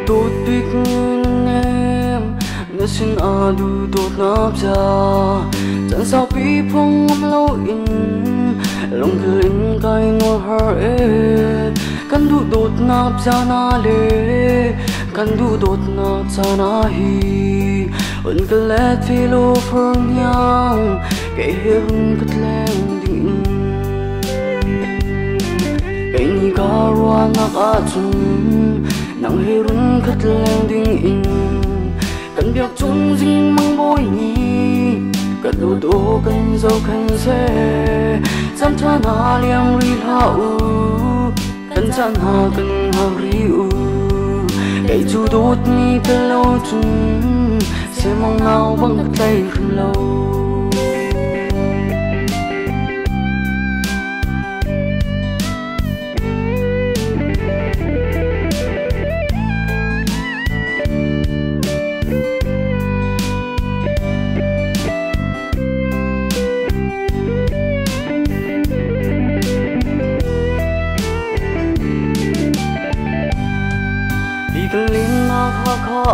tốt biết em nó xin du tốt nắp ra chẳng sao bị phong lâu in lòng cứ in cái nó hở kan du tốt nắp ra na le kan du tốt nắp ra na hi ôn cái lẽ phi lô phương nhau cái hirun cất lên đình cái ni cả ruan nạc chung nang hirun cất lên đình kan biak chung ding mang boy ni kan du do kan zo kan se sam cha na liang ri la u kan chan ha kan ha ri u cái chu đốt ni ta lâu chung sẽ mong nào bằng cái tay rừng lâu cái linh na kha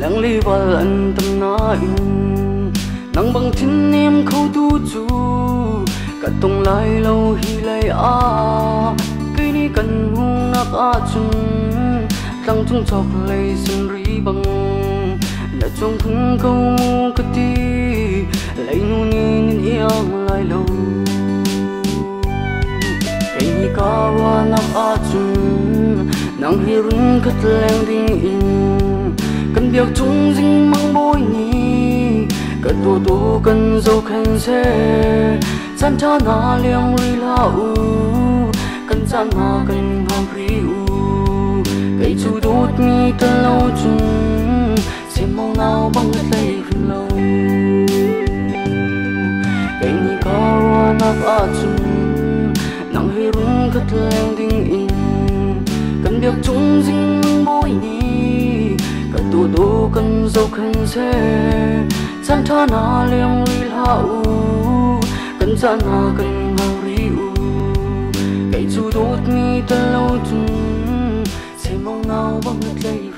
lăng li vào anh tâm na in nang bằng tin em khâu tu chu cả tông lai lâu hi lai cái ni cần hung nak chung tăng chung chọc lai sun ri bằng đã chung khung câu cái ti lai nu ni yang lai lâu cái ni cả wa nak chung nang hirun cất lên đình in kan biak chung ding mang boy ni cả tu kan zo khen se chan cha na liang ri la u kan chan ha kan ha ri u cái chu đốt mi ta lâu chung sẽ mong nào bằng cái tay rừng lâu cái ni cả ruan nạc chung nang hirun cất lên đình in kan biak chung ding boy ni cả tu kan zo khen se chan cha na liang ri la u kan chan ha kan ha ri u cái chu đốt mi ta lâu chung sẽ mong nào bằng cái tay